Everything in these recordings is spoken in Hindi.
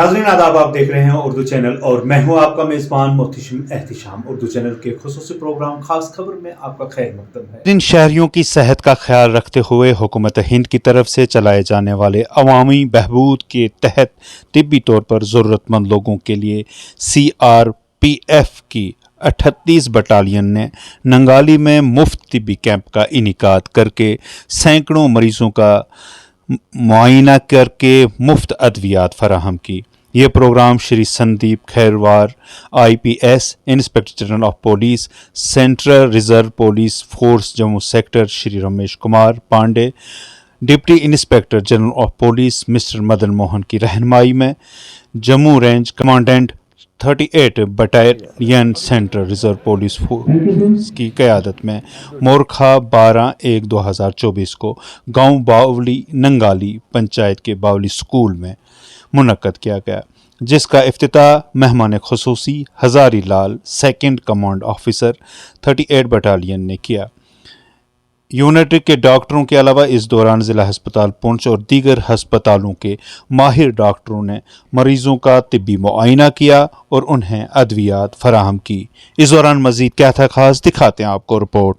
नाज़रीन आदाब, आप देख रहे हैं उर्दू चैनल और मैं हूं आपका मेज़बान मोहतशिम एहतिशाम। उर्दू चैनल के खुसूसी प्रोग्राम खास खबर में आपका खैर मकदम है। इन शहरियों की सेहत का ख्याल रखते हुए हुकूमत हिंद की तरफ से चलाए जाने वाले अवामी बहबूद के तहत तिब्बी तौर पर ज़रूरतमंद लोगों के लिए CRPF की 38 बटालियन ने नंगाली में मुफ्त तिब्बी कैंप का इनेकाद करके सैकड़ों मरीजों का मुआयना करके मुफ्त अद्वियात फराहम की। ये program Shri Sandeep Khairwar IPS inspector general of police central reserve police force Jammu sector Shri Ramesh Kumar Pandey, deputy inspector general of police mister Madan Mohan की रहनुमाई में Jammu range commandant 38 battalion central reserve police force की क़यादत में मोरखा 12/1/2024 को गांव बावली नंगाली पंचायत के बावली स्कूल में मुनक्कद किया गया, जिसका इफ्तिताह मेहमान खुसूसी हजारी लाल सेकंड कमांड ऑफिसर 38 बटालियन ने किया। यूनिट के डॉक्टरों के अलावा इस दौरान ज़िला अस्पताल पुंछ और दीगर अस्पतालों के माहिर डॉक्टरों ने मरीजों का तिब्बी मुआयना किया और उन्हें अद्वियात फराहम की। इस दौरान मजीद क्या था खास, दिखाते हैं आपको रिपोर्ट।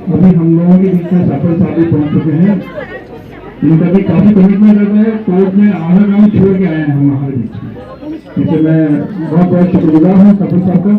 अभी हम लोगों के बीच में सफल साबित पहुंच चुके हैं। इनका भी काफी कमिटमेंट रहता है। कोर्ट में आधा काम छोड़ के आए हैं हम हमारे बीच में, जिससे मैं बहुत बहुत शुक्रगुजार हूँ सफल साहब का।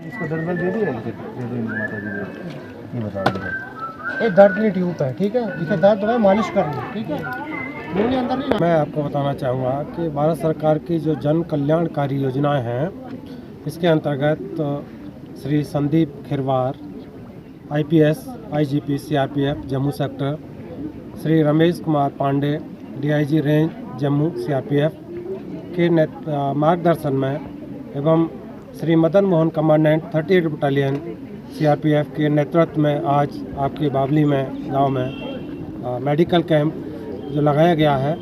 इसको दर्द दे दिया माता जी ये बता दो। ये दर्द नहीं ट्यूब है, ठीक है, जिसे दर्द है मालिश करनी, ठीक है, मुंह के अंदर नहीं। मैं आपको बताना चाहूँगा कि भारत सरकार की जो जन कल्याणकारी योजनाएं हैं, इसके अंतर्गत Shri Sandeep Khairwar IPS IGP CRPF Jammu sector, Shri Ramesh Kumar Pandey DIG range Jammu CRPF के मार्गदर्शन में एवं Shri Madan Mohan commandant 38 battalion CRPF के नेतृत्व में आज आपके बावली में गांव में मेडिकल कैंप जो लगाया गया है,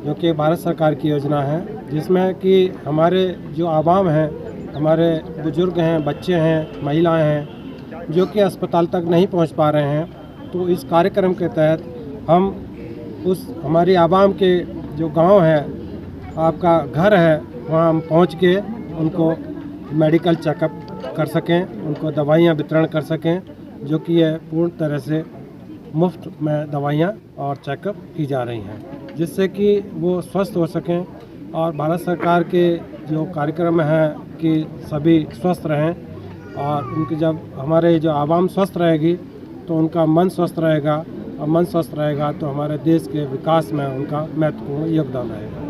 जो कि भारत सरकार की योजना है, जिसमें कि हमारे जो आवाम हैं, हमारे बुजुर्ग हैं, बच्चे हैं, महिलाएं हैं, जो कि अस्पताल तक नहीं पहुंच पा रहे हैं, तो इस कार्यक्रम के तहत हम उस हमारी आवाम के जो गांव है, आपका घर है, वहाँ हम पहुँच के उनको मेडिकल चेकअप कर सकें, उनको दवाइयाँ वितरण कर सकें, जो कि यह पूर्ण तरह से मुफ्त में दवाइयाँ और चेकअप की जा रही हैं, जिससे कि वो स्वस्थ हो सकें। और भारत सरकार के जो कार्यक्रम है कि सभी स्वस्थ रहें, और उनकी जब हमारे जो आवाम स्वस्थ रहेगी तो उनका मन स्वस्थ रहेगा, और मन स्वस्थ रहेगा तो हमारे देश के विकास में उनका महत्वपूर्ण योगदान रहेगा।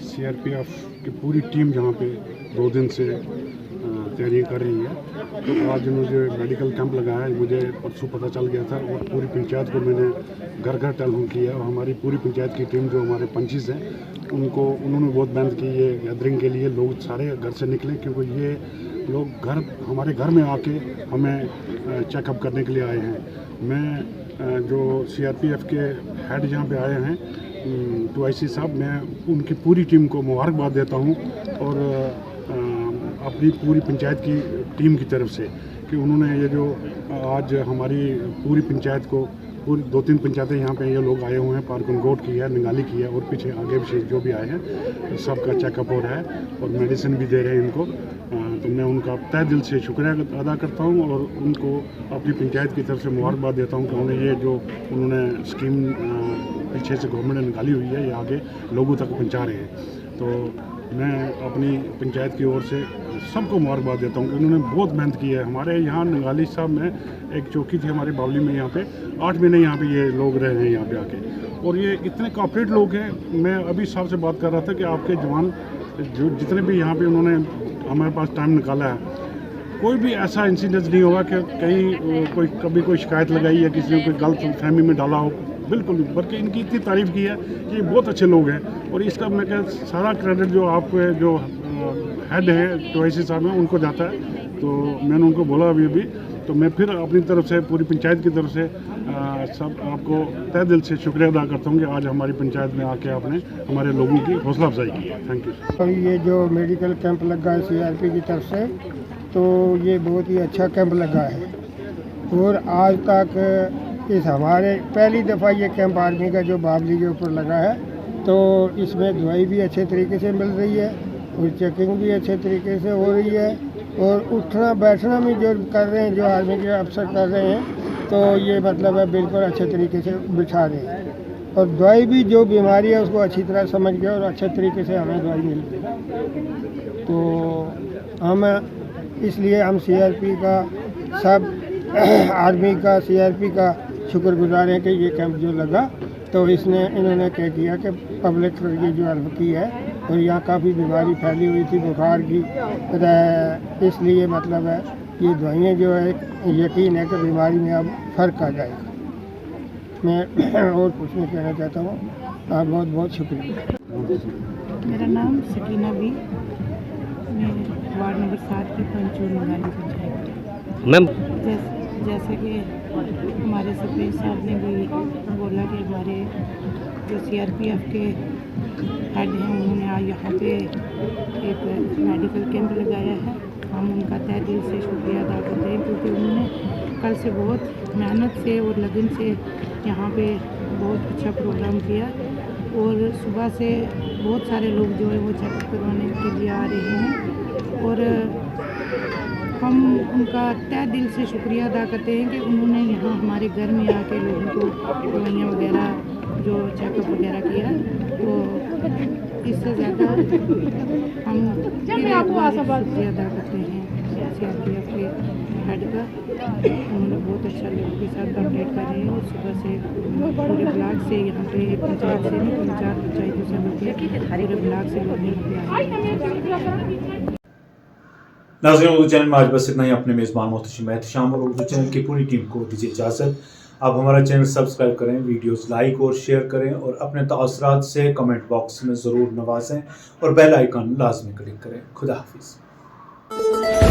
CRPF की पूरी टीम जहाँ पे 2 दिन से तैयारी कर रही है, तो आज मुझे मेडिकल कैंप लगाया है। मुझे परसों पता चल गया था और पूरी पंचायत को मैंने घर घर टेलीफोन किया, और हमारी पूरी पंचायत की टीम जो हमारे पंचीज़ हैं उन्होंने बहुत मेहनत की ये गैदरिंग के लिए। लोग सारे घर से निकले क्योंकि ये लोग हमारे घर में आके हमें चेकअप करने के लिए आए हैं। मैं जो CRPF के हेड यहाँ पे आए हैं तो IC साहब, मैं उनकी पूरी टीम को मुबारकबाद देता हूँ, और अपनी पूरी पंचायत की टीम की तरफ से कि उन्होंने ये जो आज हमारी पूरी पंचायत को, पूरी 2-3 पंचायतें यहाँ पे ये लोग आए हुए हैं, पारकुन गोट की है, नंगाली की है, और पीछे आगे भी जो भी आए हैं सबका चेकअप हो रहा है और मेडिसिन भी दे रहे हैं इनको। तो मैं उनका तहे दिल से शुक्रिया अदा करता हूँ और उनको अपनी पंचायत की तरफ से मुबारकबाद देता हूँ कि उन्होंने ये जो उन्होंने स्कीम पीछे से गवर्नमेंट ने निकाली हुई है ये आगे लोगों तक पहुँचा रहे हैं। तो मैं अपनी पंचायत की ओर से सबको मुबारकबाद देता हूँ कि उन्होंने बहुत मेहनत की है। हमारे यहाँ नंगाली साहब में एक चौकी थी हमारे बावली में, यहाँ पे 8 महीने यहाँ पे ये लोग रहे हैं यहाँ पे आके, और ये इतने कॉपरेट लोग हैं। मैं अभी साहब से बात कर रहा था कि आपके जवान जो जितने भी यहाँ पे उन्होंने हमारे पास टाइम निकाला है, कोई भी ऐसा इंसिडेंस नहीं होगा कि कहीं कभी कोई शिकायत लगाई है, किसी ने कोई गलत फहमी में डाला हो, बिल्कुल नहीं। बल्कि इनकी इतनी तारीफ़ की है कि ये बहुत अच्छे लोग हैं। और इसका मैं क्या सारा क्रेडिट जो आपको जो हेड है टोएसी साहब हैं उनको जाता है। तो मैंने उनको बोला अभी तो मैं फिर अपनी तरफ से पूरी पंचायत की तरफ से सब आपको तहे दिल से शुक्रिया अदा करता हूँ कि आज हमारी पंचायत में आके आपने हमारे लोगों की हौसला अफजाई की है। Thank you. और ये जो मेडिकल कैंप लगा है CRP की तरफ से, तो ये बहुत ही अच्छा कैंप लगा है। और आज तक इस हमारे पहली दफ़ा ये कैंप आर्मी का जो बावली के ऊपर लगा है, तो इसमें दवाई भी अच्छे तरीके से मिल रही है और चेकिंग भी अच्छे तरीके से हो रही है, और उठना बैठना भी जो कर रहे हैं, जो आर्मी के अफसर कर रहे हैं, तो ये मतलब है बिल्कुल अच्छे तरीके से बिठा रहे हैं। और दवाई भी जो बीमारी है उसको अच्छी तरह समझ गए और अच्छे तरीके से हमें दवाई मिल गई। तो हम इसलिए हम CRP का सब आर्मी का CRP का शुक्रगुजार हैं कि ये कैंप जो लगा, तो इन्होंने क्या किया कि पब्लिक को ये जो हेल्प की है। और यहाँ काफ़ी बीमारी फैली हुई थी बुखार की, इसलिए मतलब है ये दवाइयाँ जो है यकीन है कि बीमारी में अब फ़र्क आ जाएगा। मैं और कुछ नहीं कहना चाहता हूँ। बहुत बहुत शुक्रिया। मेरा नाम सकीना बी, मैं वार्ड नंबर 7 की पंच हूँ नंगाली पंचायत मैम। जैसे कि हमारे सरपंच साहब ने भी बोला कि हमारे जो CRPF के हेड हैं उन्होंने आज यहाँ पे एक मेडिकल कैंप लगाया है। हम उनका तहे दिल से शुक्रिया अदा करते हैं, क्योंकि उन्होंने कल से बहुत मेहनत से और लगन से यहाँ पे बहुत अच्छा प्रोग्राम किया। और सुबह से बहुत सारे लोग जो है वो चेकअप करवाने के लिए आ रहे हैं, और हम उनका तहे दिल से शुक्रिया अदा करते हैं कि उन्होंने यहाँ हमारे घर में आके लोगों को दवाइयाँ वगैरह जो चेकअप वगैरह किया। तो इससे ज़्यादा हम शुक्रिया अदा करते हैं CRPF के हेड का। उन्होंने बहुत अच्छा लोगों के साथ कॉपरेट कर रहे हैं, और सुबह से पूरे ब्लॉक से यहाँ पे पंचायत से नहीं 3-4 पंचायतों से लोग पूरे ब्लॉक से लोग यहाँ पे आए। नाज़रीन, उर्दू चैनल में आज बस इतना ही। अपने मेज़बान मोहतशिम एहतिशाम और उर्दू चैनल की पूरी टीम को दीजिए इजाज़त। आप हमारा चैनल सब्सक्राइब करें, वीडियोस लाइक और शेयर करें, और अपने तासुरात से कमेंट बॉक्स में ज़रूर नवाजें, और बेल आइकन लाजमी क्लिक करें। खुदा हाफिज़।